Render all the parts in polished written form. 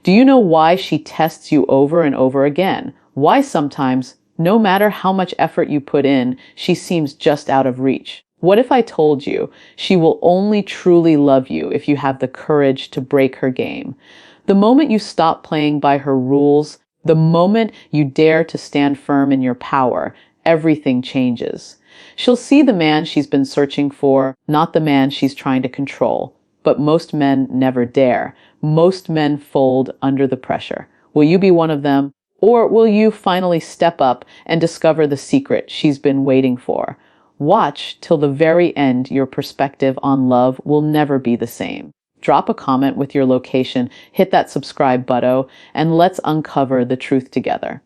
Do you know why she tests you over and over again? Why sometimes, no matter how much effort you put in, she seems just out of reach? What if I told you she will only truly love you if you have the courage to break her game? The moment you stop playing by her rules, the moment you dare to stand firm in your power, everything changes. She'll see the man she's been searching for, not the man she's trying to control. But most men never dare. Most men fold under the pressure. Will you be one of them? Or will you finally step up and discover the secret she's been waiting for? Watch till the very end. Your perspective on love will never be the same. Drop a comment with your location, hit that subscribe button, and let's uncover the truth together.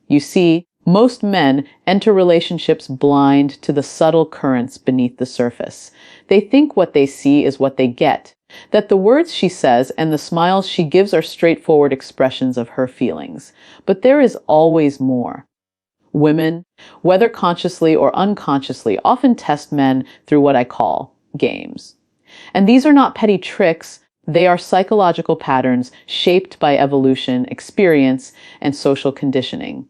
You see, most men enter relationships blind to the subtle currents beneath the surface. They think what they see is what they get, that the words she says and the smiles she gives are straightforward expressions of her feelings. But there is always more. Women, whether consciously or unconsciously, often test men through what I call games. And these are not petty tricks. They are psychological patterns shaped by evolution, experience, and social conditioning.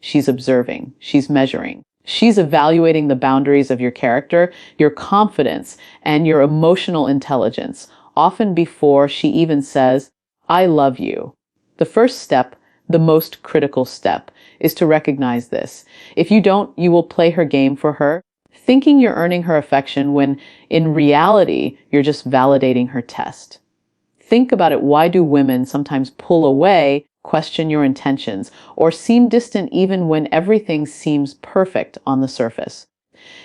She's observing. She's measuring. She's evaluating the boundaries of your character, your confidence, and your emotional intelligence, often before she even says, "I love you." The first step, the most critical step, is to recognize this. If you don't, you will play her game for her, thinking you're earning her affection when, in reality, you're just validating her test. Think about it. Why do women sometimes pull away, question your intentions, or seem distant even when everything seems perfect on the surface?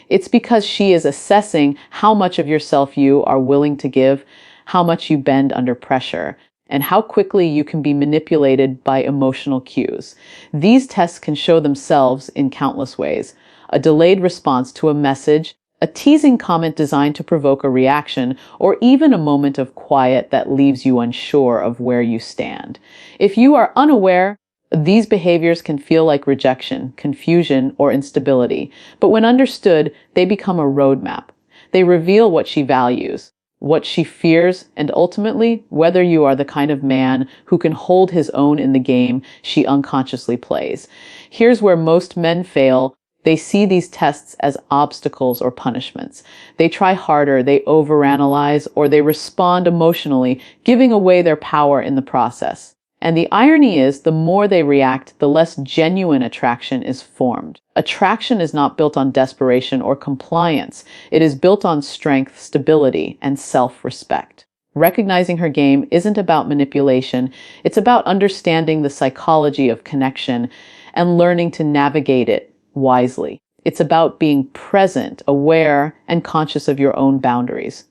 It's because she is assessing how much of yourself you are willing to give, how much you bend under pressure, and how quickly you can be manipulated by emotional cues. These tests can show themselves in countless ways. A delayed response to a message, a teasing comment designed to provoke a reaction, or even a moment of quiet that leaves you unsure of where you stand. If you are unaware, these behaviors can feel like rejection, confusion, or instability, but when understood, they become a roadmap. They reveal what she values, what she fears, and ultimately, whether you are the kind of man who can hold his own in the game she unconsciously plays. Here's where most men fail. They see these tests as obstacles or punishments. They try harder, they overanalyze, or they respond emotionally, giving away their power in the process. And the irony is, the more they react, the less genuine attraction is formed. Attraction is not built on desperation or compliance. It is built on strength, stability, and self-respect. Recognizing her game isn't about manipulation. It's about understanding the psychology of connection and learning to navigate it wisely. It's about being present, aware, and conscious of your own boundaries.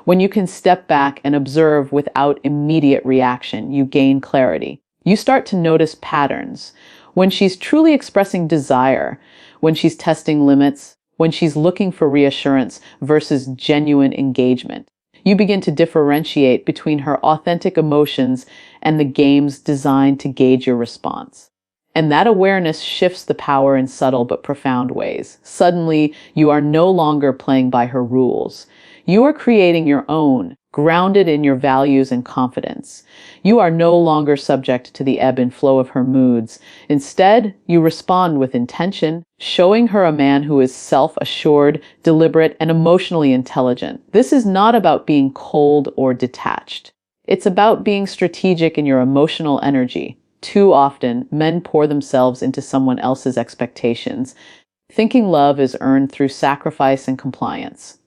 When you can step back and observe without immediate reaction, you gain clarity. You start to notice patterns. When she's truly expressing desire, when she's testing limits, when she's looking for reassurance versus genuine engagement. You begin to differentiate between her authentic emotions and the games designed to gauge your response. And that awareness shifts the power in subtle but profound ways. Suddenly, you are no longer playing by her rules. You are creating your own, grounded in your values and confidence. You are no longer subject to the ebb and flow of her moods. Instead, you respond with intention, showing her a man who is self-assured, deliberate, and emotionally intelligent. This is not about being cold or detached. It's about being strategic in your emotional energy. Too often, men pour themselves into someone else's expectations, thinking love is earned through sacrifice and compliance.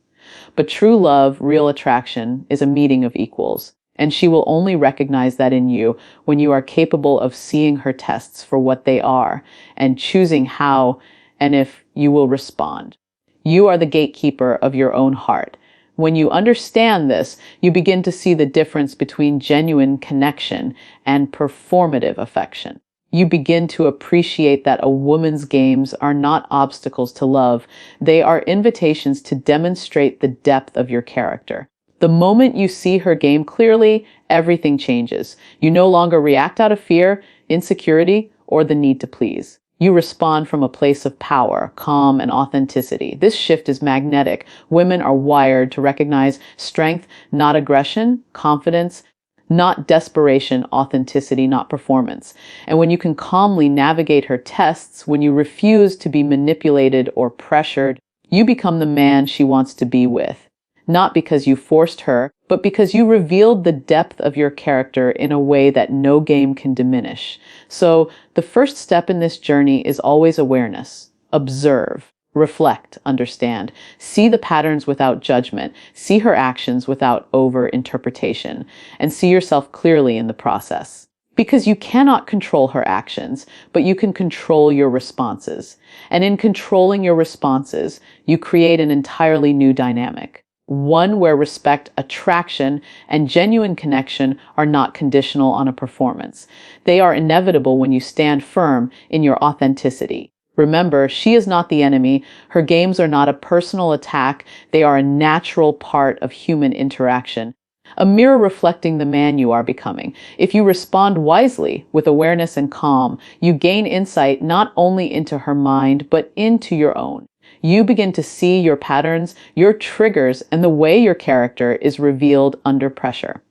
But true love, real attraction, is a meeting of equals, and she will only recognize that in you when you are capable of seeing her tests for what they are and choosing how and if you will respond. You are the gatekeeper of your own heart. When you understand this, you begin to see the difference between genuine connection and performative affection. You begin to appreciate that a woman's games are not obstacles to love. They are invitations to demonstrate the depth of your character. The moment you see her game clearly, everything changes. You no longer react out of fear, insecurity, or the need to please. You respond from a place of power, calm, and authenticity. This shift is magnetic. Women are wired to recognize strength, not aggression, confidence, not desperation, authenticity, not performance. And when you can calmly navigate her tests, when you refuse to be manipulated or pressured, you become the man she wants to be with. Not because you forced her, but because you revealed the depth of your character in a way that no game can diminish. So, the first step in this journey is always awareness. Observe, reflect, understand. See the patterns without judgment. See her actions without over-interpretation. And see yourself clearly in the process. Because you cannot control her actions, but you can control your responses. And in controlling your responses, you create an entirely new dynamic. One where respect, attraction, and genuine connection are not conditional on a performance. They are inevitable when you stand firm in your authenticity. Remember, she is not the enemy. Her games are not a personal attack. They are a natural part of human interaction. A mirror reflecting the man you are becoming. If you respond wisely, with awareness and calm, you gain insight not only into her mind, but into your own. You begin to see your patterns, your triggers, and the way your character is revealed under pressure.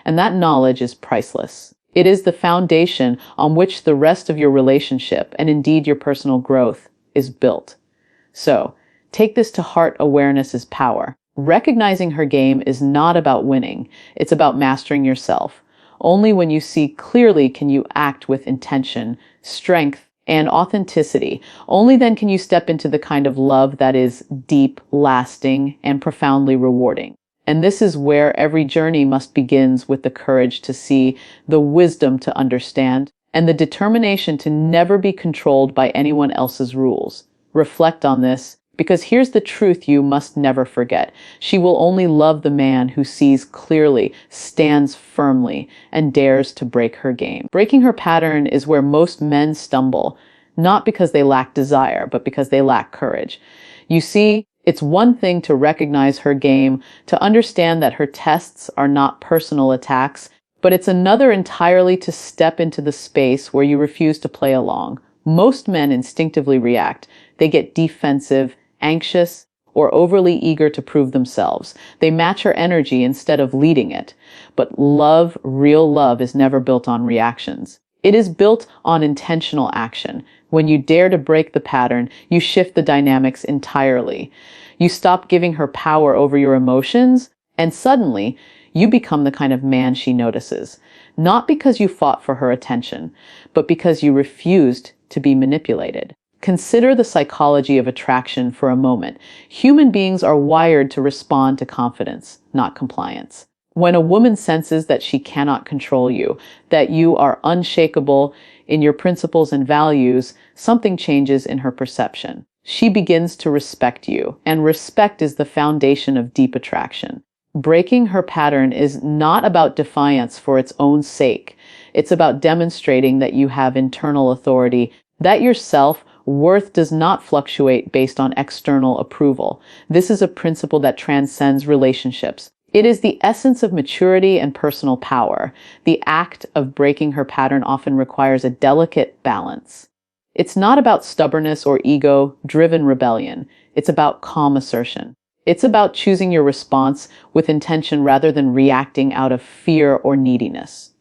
And that knowledge is priceless. It is the foundation on which the rest of your relationship, and indeed your personal growth, is built. So, take this to heart. Awareness is power. Recognizing her game is not about winning. It's about mastering yourself. Only when you see clearly can you act with intention, strength, and authenticity. Only then can you step into the kind of love that is deep, lasting, and profoundly rewarding. And this is where every journey must begin, with the courage to see, the wisdom to understand, and the determination to never be controlled by anyone else's rules. Reflect on this, because here's the truth you must never forget. She will only love the man who sees clearly, stands firmly, and dares to break her game. Breaking her pattern is where most men stumble, not because they lack desire, but because they lack courage. You see, it's one thing to recognize her game, to understand that her tests are not personal attacks, but it's another entirely to step into the space where you refuse to play along. Most men instinctively react. They get defensive, anxious, or overly eager to prove themselves. They match her energy instead of leading it. But love, real love, is never built on reactions. It is built on intentional action. When you dare to break the pattern, you shift the dynamics entirely. You stop giving her power over your emotions, and suddenly, you become the kind of man she notices. Not because you fought for her attention, but because you refused to be manipulated. Consider the psychology of attraction for a moment. Human beings are wired to respond to confidence, not compliance. When a woman senses that she cannot control you, that you are unshakable in your principles and values, something changes in her perception. She begins to respect you, and respect is the foundation of deep attraction. Breaking her pattern is not about defiance for its own sake. It's about demonstrating that you have internal authority, that your self-worth does not fluctuate based on external approval. This is a principle that transcends relationships. It is the essence of maturity and personal power. The act of breaking her pattern often requires a delicate balance. It's not about stubbornness or ego-driven rebellion. It's about calm assertion. It's about choosing your response with intention rather than reacting out of fear or neediness.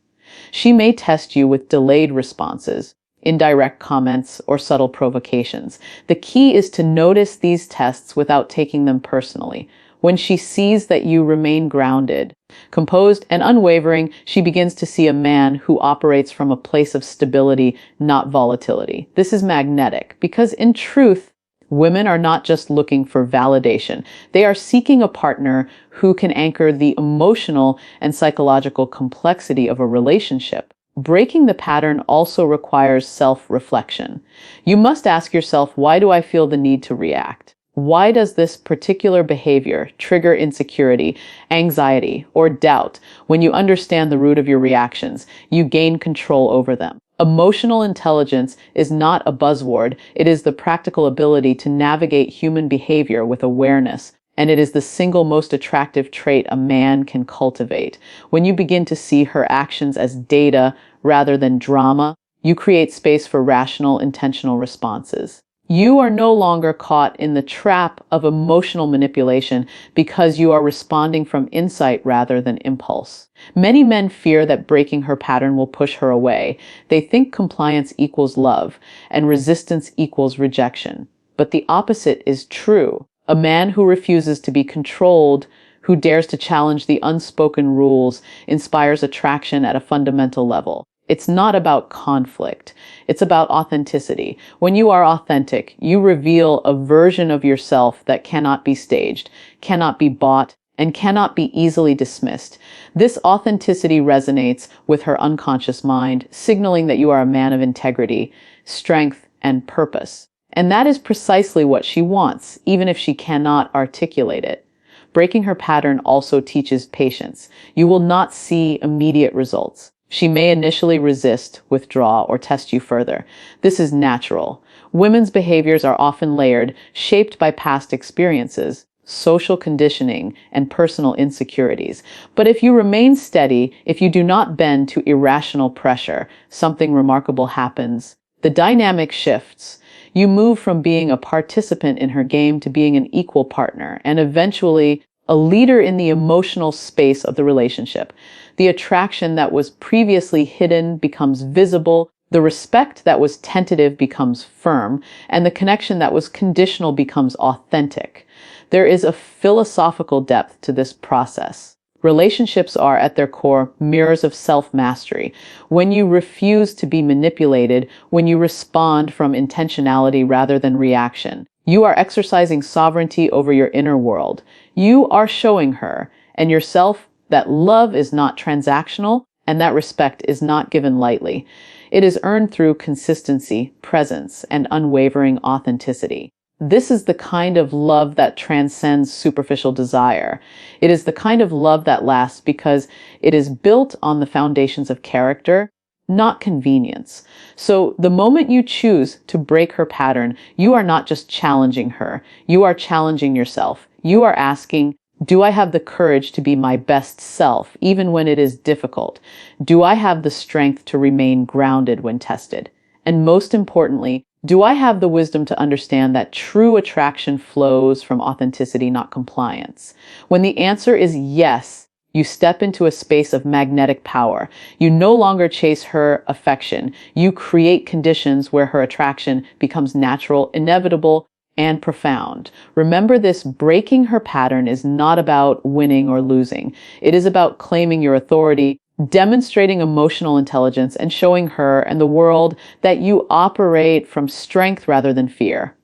She may test you with delayed responses, indirect comments, or subtle provocations. The key is to notice these tests without taking them personally. When she sees that you remain grounded, composed, and unwavering, she begins to see a man who operates from a place of stability, not volatility. This is magnetic, because in truth, women are not just looking for validation. They are seeking a partner who can anchor the emotional and psychological complexity of a relationship. Breaking the pattern also requires self-reflection. You must ask yourself, why do I feel the need to react? Why does this particular behavior trigger insecurity, anxiety, or doubt? When you understand the root of your reactions, you gain control over them. Emotional intelligence is not a buzzword. It is the practical ability to navigate human behavior with awareness, and it is the single most attractive trait a man can cultivate. When you begin to see her actions as data rather than drama, you create space for rational, intentional responses. You are no longer caught in the trap of emotional manipulation because you are responding from insight rather than impulse. Many men fear that breaking her pattern will push her away. They think compliance equals love and resistance equals rejection. But the opposite is true. A man who refuses to be controlled, who dares to challenge the unspoken rules, inspires attraction at a fundamental level. It's not about conflict. It's about authenticity. When you are authentic, you reveal a version of yourself that cannot be staged, cannot be bought, and cannot be easily dismissed. This authenticity resonates with her unconscious mind, signaling that you are a man of integrity, strength, and purpose. And that is precisely what she wants, even if she cannot articulate it. Breaking her pattern also teaches patience. You will not see immediate results. She may initially resist, withdraw, or test you further. This is natural. Women's behaviors are often layered, shaped by past experiences, social conditioning, and personal insecurities. But if you remain steady, if you do not bend to irrational pressure, something remarkable happens. The dynamic shifts. You move from being a participant in her game to being an equal partner, and eventually a leader in the emotional space of the relationship. The attraction that was previously hidden becomes visible, the respect that was tentative becomes firm, and the connection that was conditional becomes authentic. There is a philosophical depth to this process. Relationships are, at their core, mirrors of self-mastery. When you refuse to be manipulated, when you respond from intentionality rather than reaction, you are exercising sovereignty over your inner world. You are showing her and yourself that love is not transactional and that respect is not given lightly. It is earned through consistency, presence, and unwavering authenticity. This is the kind of love that transcends superficial desire. It is the kind of love that lasts because it is built on the foundations of character, not convenience. So the moment you choose to break her pattern, you are not just challenging her. You are challenging yourself. You are asking, do I have the courage to be my best self, even when it is difficult? Do I have the strength to remain grounded when tested? And most importantly, do I have the wisdom to understand that true attraction flows from authenticity, not compliance? When the answer is yes, you step into a space of magnetic power. You no longer chase her affection. You create conditions where her attraction becomes natural, inevitable, and profound. Remember this, breaking her pattern is not about winning or losing. It is about claiming your authority, demonstrating emotional intelligence, and showing her and the world that you operate from strength rather than fear.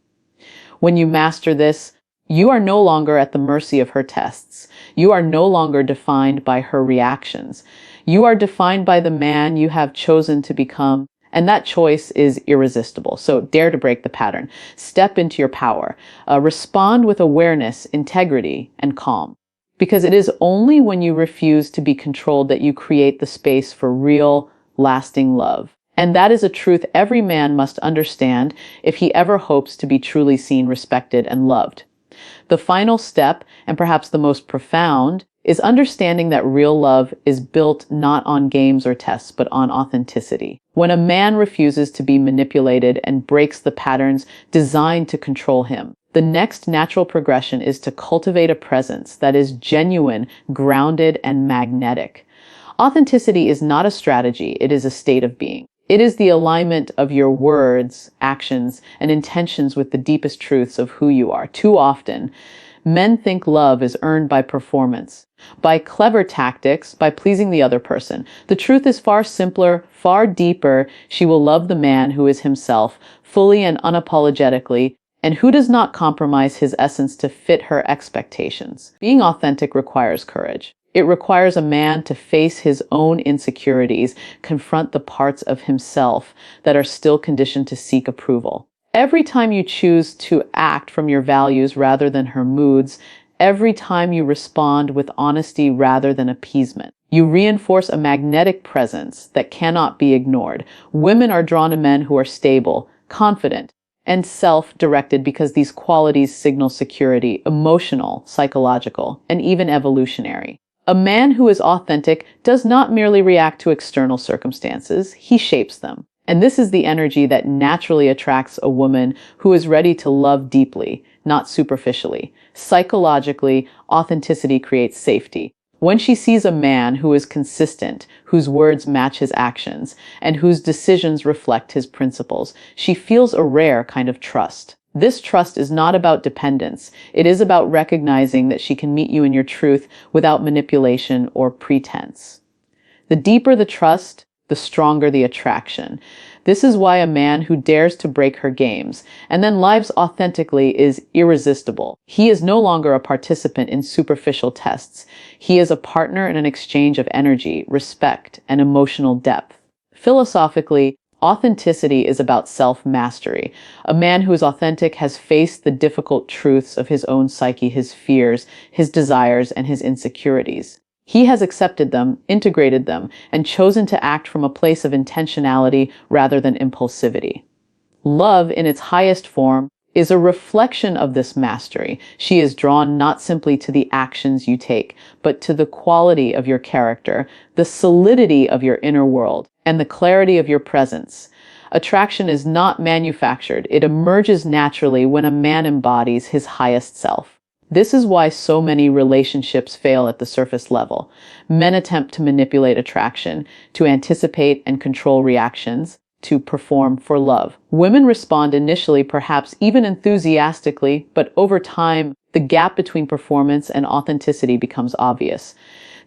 When you master this, you are no longer at the mercy of her tests. You are no longer defined by her reactions. You are defined by the man you have chosen to become, and that choice is irresistible. So dare to break the pattern. Step into your power. Respond with awareness, integrity, and calm. Because it is only when you refuse to be controlled that you create the space for real, lasting love. And that is a truth every man must understand if he ever hopes to be truly seen, respected, and loved. The final step, and perhaps the most profound, is understanding that real love is built not on games or tests, but on authenticity. When a man refuses to be manipulated and breaks the patterns designed to control him, the next natural progression is to cultivate a presence that is genuine, grounded, and magnetic. Authenticity is not a strategy, it is a state of being. It is the alignment of your words, actions, and intentions with the deepest truths of who you are. Too often, men think love is earned by performance, by clever tactics, by pleasing the other person. The truth is far simpler, far deeper. She will love the man who is himself, fully and unapologetically, and who does not compromise his essence to fit her expectations. Being authentic requires courage. It requires a man to face his own insecurities, confront the parts of himself that are still conditioned to seek approval. Every time you choose to act from your values rather than her moods, every time you respond with honesty rather than appeasement, you reinforce a magnetic presence that cannot be ignored. Women are drawn to men who are stable, confident, and self-directed because these qualities signal security, emotional, psychological, and even evolutionary. A man who is authentic does not merely react to external circumstances, he shapes them. And this is the energy that naturally attracts a woman who is ready to love deeply, not superficially. Psychologically, authenticity creates safety. When she sees a man who is consistent, whose words match his actions, and whose decisions reflect his principles, she feels a rare kind of trust. This trust is not about dependence. It is about recognizing that she can meet you in your truth without manipulation or pretense. The deeper the trust, the stronger the attraction. This is why a man who dares to break her games and then lives authentically is irresistible. He is no longer a participant in superficial tests. He is a partner in an exchange of energy, respect, and emotional depth. Philosophically, authenticity is about self-mastery. A man who is authentic has faced the difficult truths of his own psyche, his fears, his desires, and his insecurities. He has accepted them, integrated them, and chosen to act from a place of intentionality rather than impulsivity. Love, in its highest form, is a reflection of this mastery. She is drawn not simply to the actions you take, but to the quality of your character, the solidity of your inner world, and the clarity of your presence. Attraction is not manufactured. It emerges naturally when a man embodies his highest self. This is why so many relationships fail at the surface level. Men attempt to manipulate attraction, to anticipate and control reactions, to perform for love. Women respond initially, perhaps even enthusiastically, but over time, the gap between performance and authenticity becomes obvious.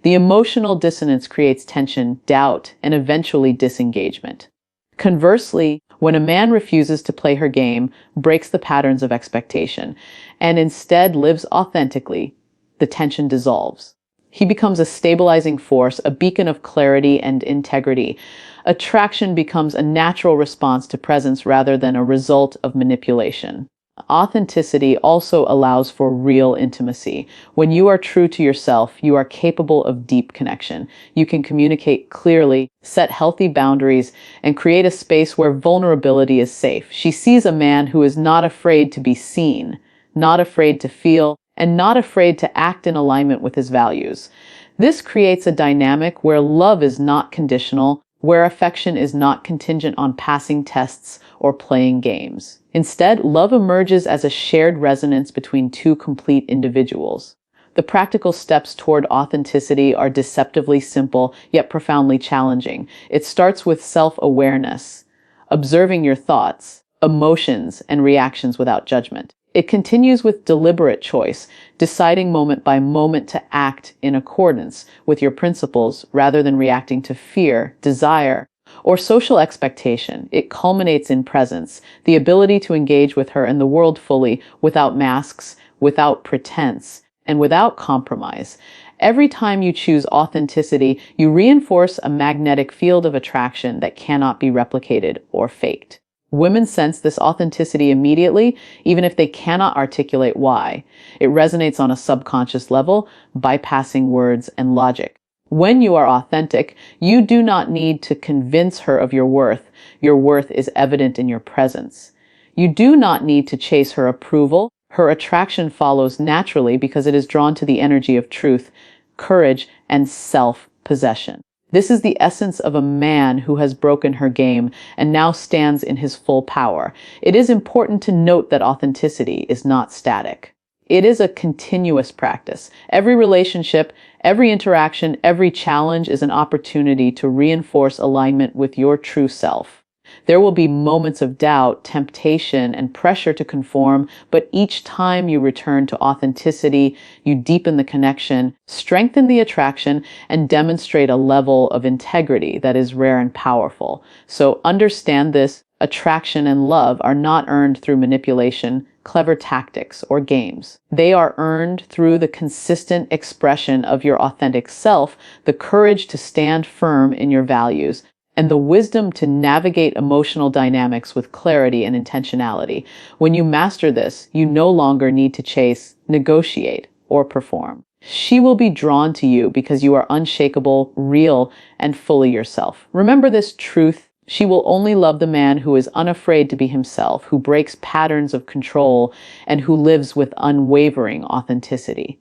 The emotional dissonance creates tension, doubt, and eventually disengagement. Conversely, when a man refuses to play her game, breaks the patterns of expectation, and instead lives authentically, the tension dissolves. He becomes a stabilizing force, a beacon of clarity and integrity. Attraction becomes a natural response to presence rather than a result of manipulation. Authenticity also allows for real intimacy. When you are true to yourself, you are capable of deep connection. You can communicate clearly, set healthy boundaries, and create a space where vulnerability is safe. She sees a man who is not afraid to be seen, not afraid to feel, and not afraid to act in alignment with his values. This creates a dynamic where love is not conditional, where affection is not contingent on passing tests or playing games. Instead, love emerges as a shared resonance between two complete individuals. The practical steps toward authenticity are deceptively simple, yet profoundly challenging. It starts with self-awareness, observing your thoughts, emotions, and reactions without judgment. It continues with deliberate choice, deciding moment by moment to act in accordance with your principles rather than reacting to fear, desire, or social expectation. It culminates in presence, the ability to engage with her and the world fully, without masks, without pretense, and without compromise. Every time you choose authenticity, you reinforce a magnetic field of attraction that cannot be replicated or faked. Women sense this authenticity immediately, even if they cannot articulate why. It resonates on a subconscious level, bypassing words and logic. When you are authentic, you do not need to convince her of your worth. Your worth is evident in your presence. You do not need to chase her approval. Her attraction follows naturally because it is drawn to the energy of truth, courage, and self-possession. This is the essence of a man who has broken her game and now stands in his full power. It is important to note that authenticity is not static. It is a continuous practice. Every relationship, every interaction, every challenge is an opportunity to reinforce alignment with your true self. There will be moments of doubt, temptation, and pressure to conform, but each time you return to authenticity, you deepen the connection, strengthen the attraction, and demonstrate a level of integrity that is rare and powerful. So understand this: attraction and love are not earned through manipulation, clever tactics, or games. They are earned through the consistent expression of your authentic self, the courage to stand firm in your values, and the wisdom to navigate emotional dynamics with clarity and intentionality. When you master this, you no longer need to chase, negotiate, or perform. She will be drawn to you because you are unshakable, real, and fully yourself. Remember this truth: she will only love the man who is unafraid to be himself, who breaks patterns of control, and who lives with unwavering authenticity.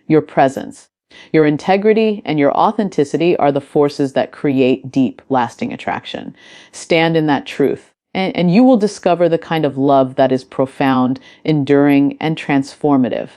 Your presence, Your integrity and your authenticity are the forces that create deep, lasting attraction. Stand in that truth, and you will discover the kind of love that is profound, enduring, and transformative.